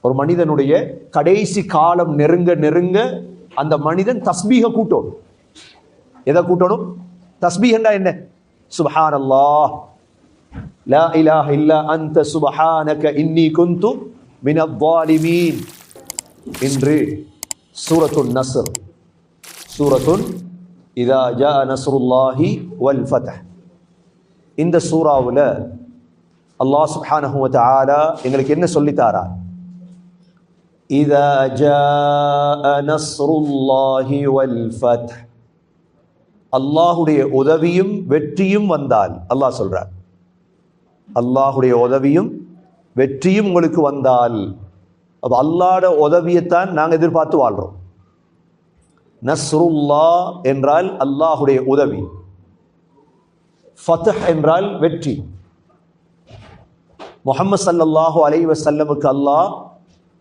ஒரு மனிதனுடைய கடைசி காலம் நெருங்க நெருங்க அந்த மனிதன் தஸ்பீக கூட்டணும். எதை கூட்டணும்? தஸ்பீஹ்னா என்ன? சுப்ஹானல்லாஹ், லா இலாஹ இல்லா அன்த சுப்ஹானக இன்னி குன்து மினல் ஸாலிமீன். இன்று சூரத்துன் நஸ்ர், சூரத்துன் இதா ஜா நஸ்ருல்லாஹி வல் ஃபத்ஹ். இந்த சூறாவில் அல்லாஹ் சுப்ஹானஹு வ தஆலா எங்களுக்கு என்ன சொல்லித்தாரா? இதா ஜா நஸ்ருல்லாஹி வல் ஃபத்ஹ், அல்லாஹுடைய உதவியும் வெற்றியும் வந்தால். அல்லாஹ் சொல்றார், அல்லாஹுடைய உதவியும் வெற்றியும் உங்களுக்கு வந்தால். அப்ப அல்லாஹ்வுடைய உதவியைத்தான் நாங்கள் எதிர்பார்த்து வாழ்றோம். நஸ்ருல்லா என்றால் அல்லாஹுடைய உதவி, ஃபத்ஹ் என்றால் வெற்றி. முஹம்மது ஸல்லல்லாஹு அலைஹி வஸல்லமுக்கு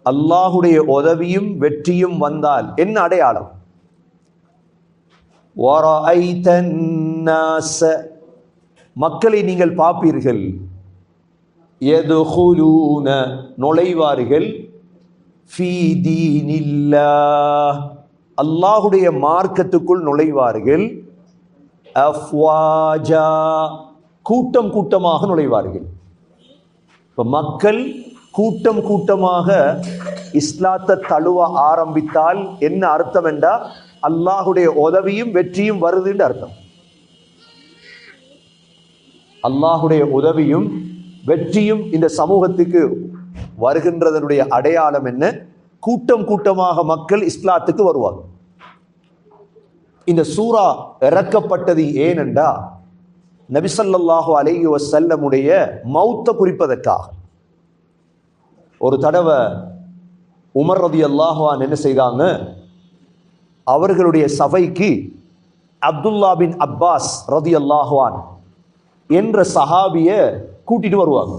அல்லாஹுடைய உதவியும் வெற்றியும் வந்தால் என்ன அடையாளம்? وَرَأَيْتَ النَّاسَ, மக்களை நீங்கள் பார்ப்பீர்கள், يَدْخُلُونَ நுழைவார்கள், فِي دِينِ اللَّهِ அல்லாஹுடைய மார்க்கத்துக்குள் நுழைவார்கள், அஃப்வாஜா கூட்டம் கூட்டமாக நுழைவார்கள். இப்போ மக்கள் கூட்டம் கூட்டமாக இஸ்லாத்தை தழுவ ஆரம்பித்தால் என்ன அர்த்தம் என்றா, அல்லாஹுடைய உதவியும் வெற்றியும் வருதுன்னு அர்த்தம். அல்லாஹுடைய உதவியும் வெற்றியும் இந்த சமூகத்துக்கு வருகின்றதனுடைய அடையாளம் என்ன? கூட்டம் கூட்டமாக மக்கள் இஸ்லாத்துக்கு வருவாங்க. இந்த சூரா இறக்கப்பட்டது ஏனென்றா நபி ஸல்லல்லாஹு அலைஹி வஸல்லமுடைய மௌத்தை குறிப்பதற்காக. ஒரு தடவை உமர் ரலியல்லாஹு அன்ஹு என்ன செய்தாங்க, அவர்களுடைய சபைக்கு அப்துல்லா பின் அப்பாஸ் ரலியல்லாஹு அன்ஹு என்ற சஹாபிய கூட்டிட்டு வருவாங்க.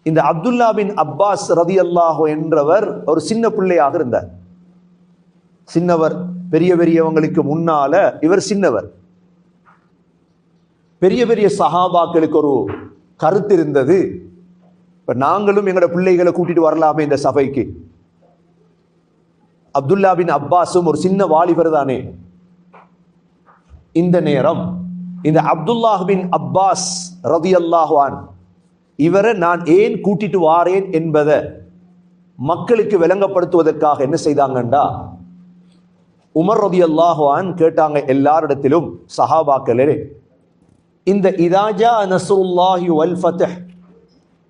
இந்த அப்துல்லா பின் அப்பாஸ் ரலியல்லாஹு என்றவர் ஒரு சின்ன பிள்ளையாக இருந்தார். சின்னவர், பெரிய பெரியவங்களுக்கு முன்னால இவர் சின்னவர். பெரிய பெரிய சஹாபாக்களுக்கு ஒரு கருத்து இருந்தது, இப்ப நாங்களும் எங்களோட பிள்ளைகளை கூட்டிட்டு வரலாமே இந்த சபைக்கு. அப்துல்லா பின் அப்பாஸும் ஒரு சின்ன வாலிபர் தானே. இந்த நேரம் இந்த அப்துல்லா பின் அப்பாஸ் ரலியல்லாஹு அன்ஹு இவரை நான் ஏன் கூட்டிட்டு வாரேன் என்பதை மக்களுக்கு விளங்கப்படுத்துவதற்காக என்ன செய்தாங்கண்டா, உமர் ரலியல்லாஹு அன்ஹு கேட்டாங்க எல்லாரிடத்திலும், சஹாபாக்களே, இந்த இதா ஜா நஸ்ருல்லாஹி வல் ஃபத்ஹ்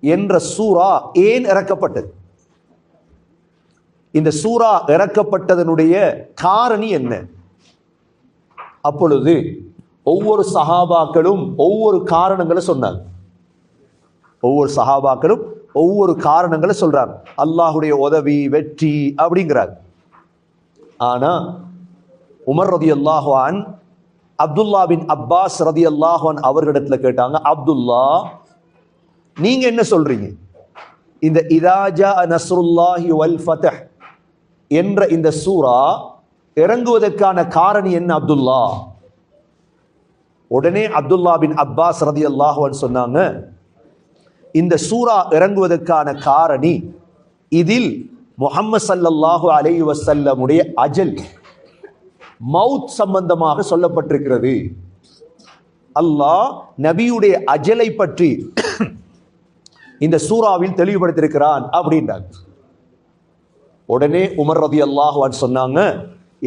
என்ற சூரா ஏன் இறக்கப்பட்டது? இந்த சூரா இறக்கப்பட்டதனுடைய காரணி என்ன? அப்பொழுது ஒவ்வொரு சஹாபாக்களும் ஒவ்வொரு காரணங்களை சொன்னாங்க. ஒவ்வொரு சஹாபாக்களும் ஒவ்வொரு காரணங்களை சொல்றாங்க. அல்லாஹுடைய உதவி, வெற்றி அப்படிங்கிறாங்க. ஆனா உமர் ரலியல்லாஹு அன்ஹு அப்துல்லா பின் அப்பாஸ் ரலியல்லாஹு அன்ஹு அவர்களிடத்துல கேட்டாங்க, அப்துல்லா, நீங்க என்ன சொல்றீங்க? இந்த இதா ஜா நஸ்ருல்லாஹி வல் ஃபத்ஹ் என்ற இந்த சூரா இறங்குவதற்கான காரணி என்ன அப்துல்லா? உடனே அப்துல்லா பின் அப்பாஸ் ரலியல்லாஹு அன்ஹு சொன்னாங்க, இந்த சூரா இறங்குவதற்கான காரணி, இதில் முஹம்மது ஸல்லல்லாஹு அலைஹி வஸல்லமுடைய அஜல், மவுத் சம்பந்தமாக சொல்லப்பட்டிருக்கிறது. அல்லாஹ் நபியுடைய அஜலை பற்றி இந்த சூறாவில் தெளிவுபடுத்தியிருக்கிறான் அப்படின்றாங்க. உடனே உமர் ரலியல்லாஹு அன்ஹு சொன்னாங்க,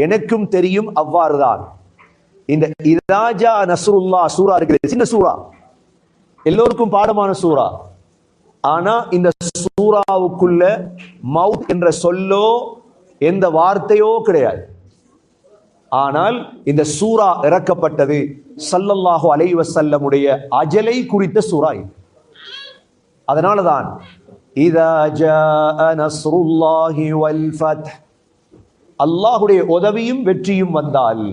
எனக்கும் தெரியும் அவ்வாறுதான். இந்த இதா ஜா நஸ்ருல்லாஹ் சூரா இருக்கிறது, சின்ன சூரா, எல்லோருக்கும் பாடமான சூரா. ஆனா இந்த சூறாவுக்குள்ள மவுத் என்ற சொல்லோ எந்த வார்த்தையோ கிடையாது. ஆனால் இந்த சூரா இறக்கப்பட்டது ஸல்லல்லாஹு அலைஹி வஸல்லமுடைய அஜலை குறித்த சூரா. அதனாலதான் இதா ஜா நஸ்ருல்லாஹி வல் ஃபத்ஹ், அல்லாஹுடைய உதவியும் வெற்றியும் வந்தால்,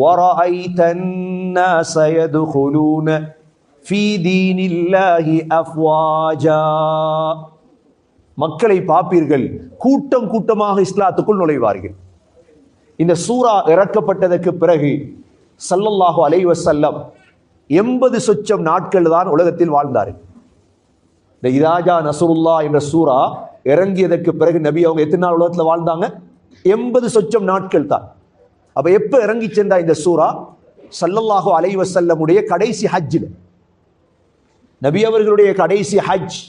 وَرَأَيْتَ النَّاسَ يَدْخُلُونَ فِي دِينِ اللَّهِ أَفْوَاجًا, மக்களை பார்ப்பீர்கள், கூட்டம் கூட்டமாக இஸ்லாத்துக்குள் நுழைவார்கள். இந்த சூரா இறக்கப்பட்டதற்கு பிறகு ஸல்லல்லாஹு அலைஹி வஸல்லம் 80 சொச்சம் நாட்கள் தான் உலகத்தில் வாழ்ந்தார்கள். இந்த இராஜா நசுருல்லா என்ற சூரா இறங்கியதற்கு பிறகு நபி அவங்க எத்தனை நாள் உலகத்துல வாழ்ந்தாங்க? 80 சொச்சம் நாட்கள் தான். அப்ப எப்ப இறங்கி சென்றா இந்த சூரா? ஸல்லல்லாஹு அலைஹி வஸல்லமுடைய கடைசி ஹஜ்ஜில். நபி அவர்களுடைய கடைசி ஹஜ்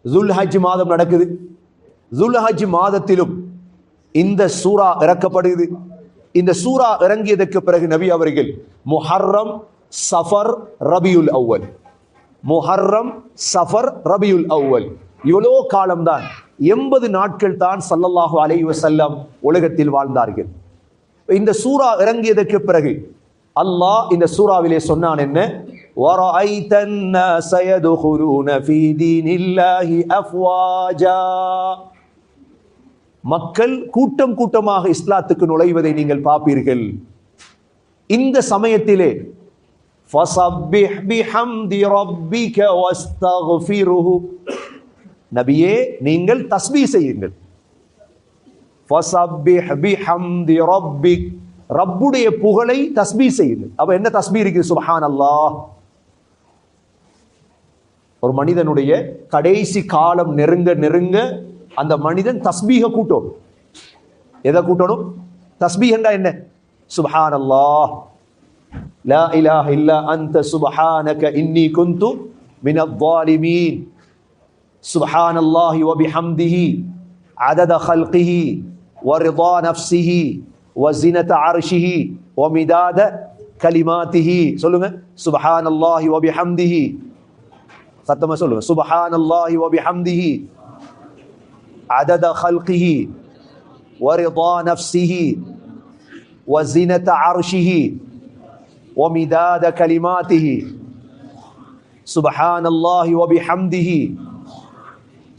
துல் ஹஜ் மாதம் நடக்குது. துல் ஹஜ் மாதத்திலும் இந்த சூரா இறக்கப்படுகிறது. இந்த சூரா இறங்கியதற்கு பிறகு நபி அவர்கள் முஹர்ரம், சஃபர், ரபியுல் அவ்வல், முஹர்ரம், சஃபர், ரபியுல் அவ்வல் இவ்வளோ காலம்தான், 80 நாட்கள் தான் ஸல்லல்லாஹு அலைஹி வஸல்லம் உலகத்தில் வாழ்ந்தார்கள். இந்த சூரா இறங்கியதற்கு பிறகு அல்லாஹ் இந்த சூறாவிலே சொன்னான் என்ன? وَرَأَيْتَ النَّاسَ يَدْخُلُونَ فِي دِينِ اللَّهِ أَفْوَاجًا. மக்கள் கூட்டம் கூட்டமாக இஸ்லாத்துக்கு நுழைவதை நீங்கள் பார்ப்பீர்கள். இந்த சமயத்திலே فَسَبِّحْ بِحَمْدِ رَبِّكَ وَاسْتَغْفِرْهُ, நபியே நீங்கள் தஸ்பீஹ் செய்யுங்கள். فَسَبِّحْ بِحَمْدِ رَبِّكَ, ரப்புடைய புகழை தஸ்பீஹ் செய்யுங்கள். அப்ப என்ன தஸ்பீஹ் இருக்குது? சுப்ஹானல்லாஹ். ஒரு மனிதனுடைய கடைசி காலம் நெருங்க நெருங்க அந்த மனிதன் தஸ்பீஹ கூட்டணும். எதை கூட்டணும்? தஸ்பீஹ் என்றா என்ன? சுப்ஹானல்லாஹ், லா இலாஹ இல்லா அன்த சுப்ஹானக இன்னி குன்து மினல் ஸாலிமீன், சுப்ஹானல்லாஹி வ பிஹம்திஹி அதத ஹல்கிஹி வ ரிதா நஃப்ஸிஹி வ ஸினத அர்ஷிஹி வ மிதாத கலிமாத்திஹி. சொல்லுங்க, சுப்ஹானல்லாஹி வ பிஹம்திஹி. சத்தமா சொல்லுங்க, சுப்ஹானல்லாஹி வ பிஹம்திஹி عدد خلقه ورضا نفسه وزنة عرشه ومداد كلماته سبحان الله وبحمده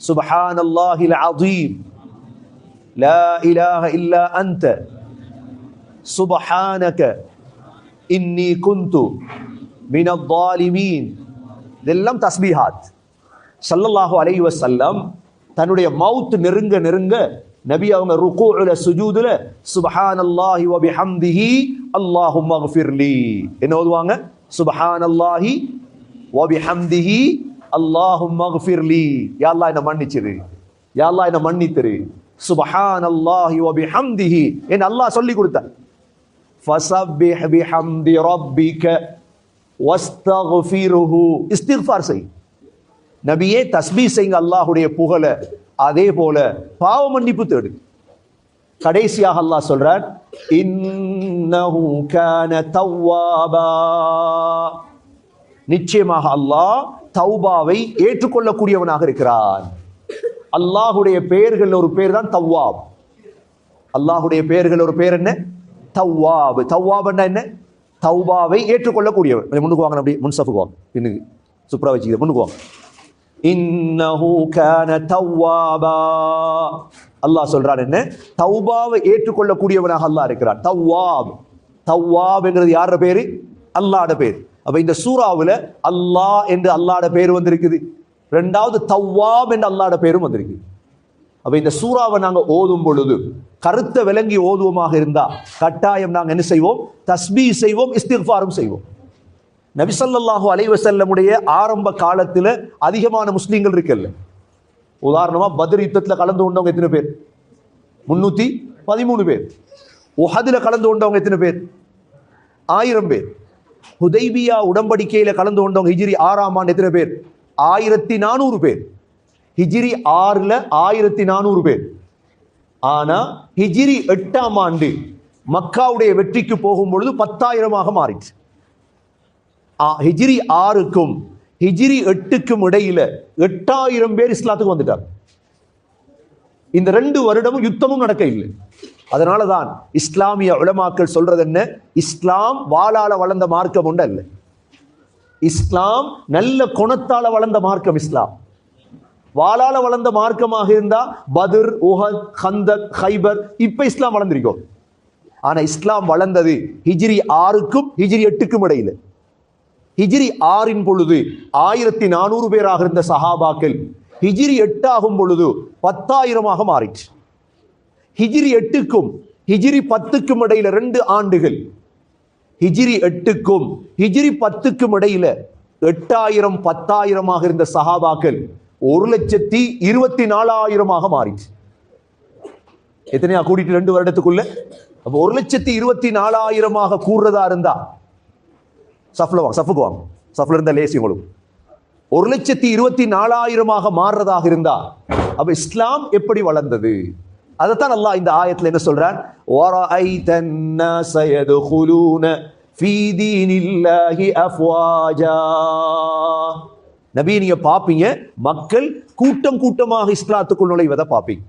سبحان الله العظيم لا إله إلا أنت سبحانك إني كنت من الظالمين. இதெல்லாம் தஸ்பீஹாத். ஸல்லல்லாஹு அலைஹி வஸல்லம் தன்னுடைய மவுத் நெருங்க நெருங்க நபி அவங்க ருகூஉல சுஜூதுல சுப்ஹானல்லாஹி வ பிஹம்திஹி அல்லாஹும்ம ஃபிர்லி என்ன ஓதுவாங்க? சுப்ஹானல்லாஹி வ பிஹம்திஹி அல்லாஹும்ம ஃபிர்லி, யா அல்லாஹ் என்ன மன்னிச்சிரு, யா அல்லாஹ் என்ன மன்னித்திரு. சுப்ஹானல்லாஹி வ பிஹம்திஹி என்ன அல்லாஹ் சொல்லி கொடுத்தார். ஃபஸப்பிஹ் பிஹம்தி ரப்பிக வஸ்தக்ஃபிருஹு, இஸ்திக்ஃபார் செய். நபியே தஸ்பீஹ் செய்யுங்க அல்லாஹ்வுடைய புகழ, அதே போல பாவ மன்னிப்பு தேடு. கடைசியாக அல்லாஹ் சொல்றான், இன்னஹு கான தவ்வாபா, நிச்சயமாக அல்லாஹ் தௌபாவை ஏற்றுக்கொள்ளக்கூடியவனாக இருக்கிறான். அல்லாஹ்வுடைய பெயர்கள் ஒரு பேர் தான் தவ்வாப். அல்லாஹ்வுடைய பெயர்கள் ஒரு பேர் என்ன? தவ்வாப். தவ்வாப் என்ன? தௌபாவை ஏற்றுக்கொள்ளக்கூடியவர். முன்னுக்கு வாங்க, அப்படி முன்சஃபுக்கு வாங்க, பின்னுக்கு சுப்ரா வச்சுக்க, முன்னுக்கு வாங்க. இன்னஹு கான தவ்வாபா, அல்லாஹ் சொல்றான் என்ன? தௌபாவை ஏற்றுக்கொள்ளக்கூடியவனாக அல்லாஹ் இருக்கிறான். தவ்வாப், தவ்வாப்ங்கிறது யாரோட பேரு? அல்லாஹ்வோட பேர். அப்ப இந்த சூறாவுல அல்லாஹ் என்று அல்லாஹ்வோட பேர் வந்திருக்குது. ரெண்டாவது தவ்வாப் என்று அல்லாஹ்வோட பேரும் வந்திருக்கு. அப்ப இந்த சூறாவை நாங்க ஓதும் பொழுது கருத்தை விளங்கி ஓதுவோமாக இருந்தா கட்டாயம் நாங்க என்ன செய்வோம்? தஸ்பீஹ் செய்வோம், இஸ்திக்ஃபாரும் செய்வோம். நபி ஸல்லல்லாஹு அலைஹி வஸல்லமுடைய ஆரம்ப காலத்துல அதிகமான முஸ்லீம்கள் இருக்கல்ல. உதாரணமா பத்ர் யுத்தத்துல கலந்து கொண்டவங்க எத்தனை பேர்? 313 பேர். உஹதுல கலந்து கொண்டவங்க எத்தனை பேர்? 1000 பேர். ஹுதைபியா உடன்படிக்கையில கலந்து கொண்டவங்க ஹிஜ்ரி 6ஆம் ஆண்டு எத்தனை பேர்? 1400 பேர். ஹிஜ்ரி 6ல 1400 பேர். ஆனா ஹிஜ்ரி 8ஆம் ஆண்டு மக்காவுடைய வெற்றிக்கு போகும் பொழுது 10,000ஆக மாறிச்சு. ஹிஜ்ரி 6க்கும் ஹிஜ்ரி 8க்கும் இடையில 8000 பேர் இஸ்லாத்துக்கு வந்துட்டார். இந்த 2 வருடமும் யுத்தமும் நடக்க இல்லை. அதனாலதான் இஸ்லாமிய உலமாக்கள் சொல்றது என்ன? இஸ்லாம் வாளால வளர்ந்த மார்க்கம் உண்டு அல்ல. இஸ்லாம் நல்ல குணத்தால வளர்ந்த மார்க்கம். இஸ்லாம் வாளால வளர்ந்த மார்க்கமாக இருந்தா பத்ர், உஹத், கந்தக், ஹைபர், இப்ப இஸ்லாம் வளர்ந்திருக்கும். ஆனா இஸ்லாம் வளர்ந்தது ஹிஜ்ரி 6க்கும் ஹிஜ்ரி 8க்கும் இடையில. ஹிஜ்ரி 6இன் பொழுது 1400 பேராக இருந்த சஹாபாக்கள் ஹிஜ்ரி 8 ஆகும் பொழுது 10,000ஆக மாறிச்சு. ஹிஜ்ரி 8க்கும் ஹிஜ்ரி 10க்கும் இடையில 2 ஆண்டுகள். ஹிஜ்ரி 8க்கும் ஹிஜ்ரி 10க்கும் இடையில 8000 10,000ஆக இருந்த சஹாபாக்கள் 1,24,000 மாறிச்சு. எத்தனையா கூட்டிட்டு 2 வருடத்துக்குள்ள? அப்ப 1,24,000 கூடுறதா இருந்தா சஃப்ல இருந்தா லேசி உங்களுக்கு. 1,24,000 மாறுறதாக இருந்தா அப்ப இஸ்லாம் எப்படி வளர்ந்தது? அதைத்தான் அல்லாஹ் இந்த ஆயத்துல என்ன சொல்றான்? வரஐதன் நாஸ யதுகுலூன ஃபீ தீனில்லாஹி அஃப்வாஜா. நபி, நீங்க பாப்பீங்க மக்கள் கூட்டம் கூட்டமாக இஸ்லாத்துக்குள் நுழைவதை பாப்பீங்க.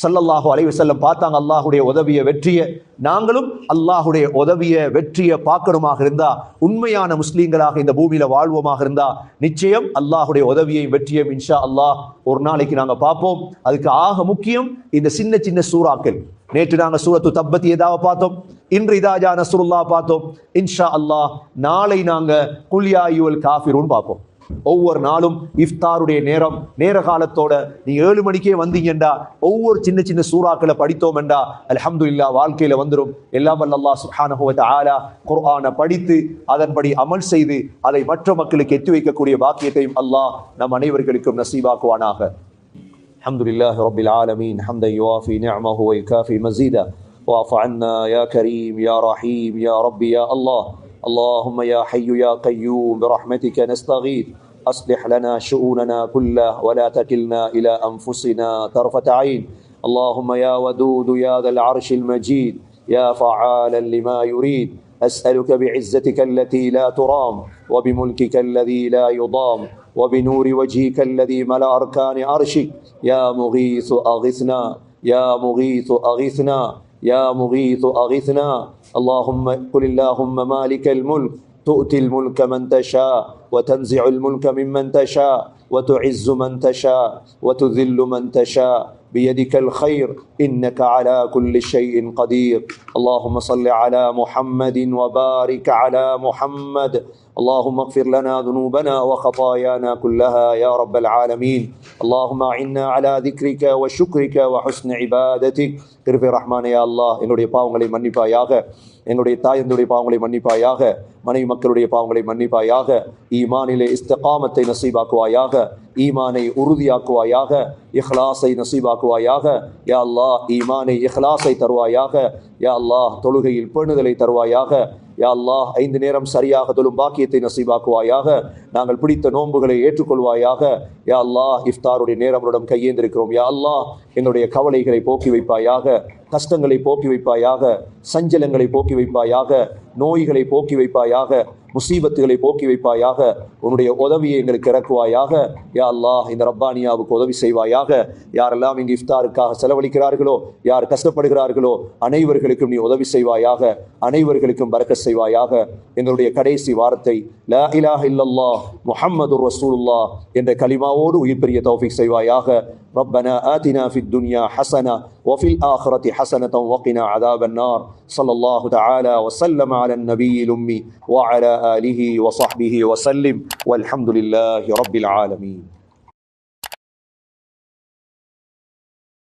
ஸல்லல்லாஹு அலைஹி வஸல்லம் பார்த்தாங்க அல்லாஹ்வுடைய உதவிய வெற்றியை. நாங்களும் அல்லாஹ்வுடைய உதவிய வெற்றியை பார்க்கணுமாக இருந்தா, உண்மையான முஸ்லீம்களாக இந்த பூமியில வாழ்வோமாக இருந்தா, நிச்சயம் அல்லாஹ்வுடைய உதவியையும் வெற்றியும் இன்ஷா அல்லாஹ் ஒரு நாளைக்கு நாங்க பார்ப்போம். அதுக்கு ஆக முக்கியம் இந்த சின்ன சின்ன சூறாக்கள். நேற்று நாங்க சூரத்து தப்பத் யதாவை பார்த்தோம், இன்று இதா ஜா நஸ்ருல்லாஹ் பார்த்தோம். இன்ஷா அல்லாஹ் நாளை நாங்க குல் யா அய்யுஹல் காஃபிரூன் பார்ப்போம். ஒவ்வொரு நாளும் இஃப்தாருடைய நேர காலத்தோட நீங்க 7 மணிக்கே வந்தீங்கண்டா ஒவ்வொரு சின்ன சின்ன சூறாக்களை படித்தோம் என்றா அல்ஹம்துலில்லாஹ் வாழ்க்கையில வந்துரும். எல்லாம் வல்ல அல்லாஹ் சுப்ஹானஹு வ தஆலா குர்ஆனை படித்து அதன்படி அமல் செய்து அதை மற்ற மக்களுக்கு எத்தி வைக்கக்கூடிய பாக்கியத்தையும் அல்லாஹ் நம் அனைவர்களுக்கும் நசீபாக்குவானாக. அல்ஹம்துலில்லாஹி ரப்பில் ஆலமீன் ஹம்தன் யுவாஃபி நிஅமஹு வ யுகாஃபி மஸீதா வஅஃபு அன்னா யா கரீம் யா ரஹீம் யா ரப்பி யா அல்லாஹ். اللهم يا حي يا قيوم برحمتك نستغيث أصلح لنا شؤوننا كلها ولا تكلنا إلى أنفسنا طرفة عين. اللهم يا ودود يا ذا العرش المجيد يا فعالا لما يريد أسألك بعزتك التي لا ترام وبملكك الذي لا يضام وبنور وجهك الذي ملأ أركان عرشك يا مغيث أغثنا يا مغيث أغثنا يا مغيث أغثنا. اللهم قل اللهم مالك الملك تؤتي الملك من تشاء وتنزع الملك ممن تشاء وتعز من تشاء وتذل من تشاء بيدك الخير إنك على كل شيء قدير. اللهم صل على محمد وبارك على محمد. اللهم اغفر لنا ذنوبنا وخطايانا كلها يا رب العالمين. اللهم أعنا على ذكرك وشكرك وحسن عبادتك. கிருபை ரஹ்மானே யா அல்லாஹ், என்னுடைய பாவங்களை மன்னிப்பாயாக, என்னுடைய தாயந்தருடைய பாவங்களை மன்னிப்பாயாக, மனைவி மக்களுடைய பாவங்களை மன்னிப்பாயாக, ஈமானிலே இஸ்திகாமத்தை நசீபாக்குவாயாக, ஈமானை உறுதியாக்குவாயாக, இஹ்லாஸை நசீபாக்குவாயாக. யா அல்லாஹ், ஈமானை இஹ்லாஸை தருவாயாக. யா அல்லாஹ், தொழுகையில் பேணுதலை தருவாயாக. யா அல்லாஹ், 5 நேரம் சரியாக தொழும் பாக்கியத்தை நசீபாக்குவாயாக. நாங்கள் பிடித்த நோன்புகளை ஏற்றுக்கொள்வாயாக. யா அல்லாஹ், இஃப்தாருடைய நேரம் கையேந்திருக்கிறோம். யா அல்லாஹ், எங்களுடைய கவலைகளை போக்கி வைப்பாயாக, கஷ்டங்களை போக்கி வைப்பாயாக, சஞ்சலங்களை போக்கி வைப்பாயாக, நோய்களை போக்கி வைப்பாயாக, முசீபத்துகளை போக்கி வைப்பாயாக. உன்னுடைய உதவியை எங்களுக்கு இறக்குவாயாக. யா அல்லாஹ், இந்த ரப்பானியாவுக்கு உதவி செய்வாயாக. யாரெல்லாம் இங்கு இஃப்தாருக்காக செலவழிக்கிறார்களோ, யார் கஷ்டப்படுகிறார்களோ அனைவர்களுக்கும் நீ உதவி செய்வாயாக, அனைவர்களுக்கும் பரக்கத் செய்வாயாக. எங்களுடைய கடைசி வார்த்தை லா இலாஹ இல்லல்லாஹ் முஹம்மதுர் ரசூலுல்லாஹ் என்ற கலிமாவோடு உயிர் பெரிய தௌஃபீக் செய்வாயாக. ربنا آتنا في الدنيا حسنة وفي الآخرة حسنة وقنا عذاب النار. صلى الله تعالى وسلم على النبي الأمي وعلى آله وصحبه وسلم والحمد لله رب العالمين.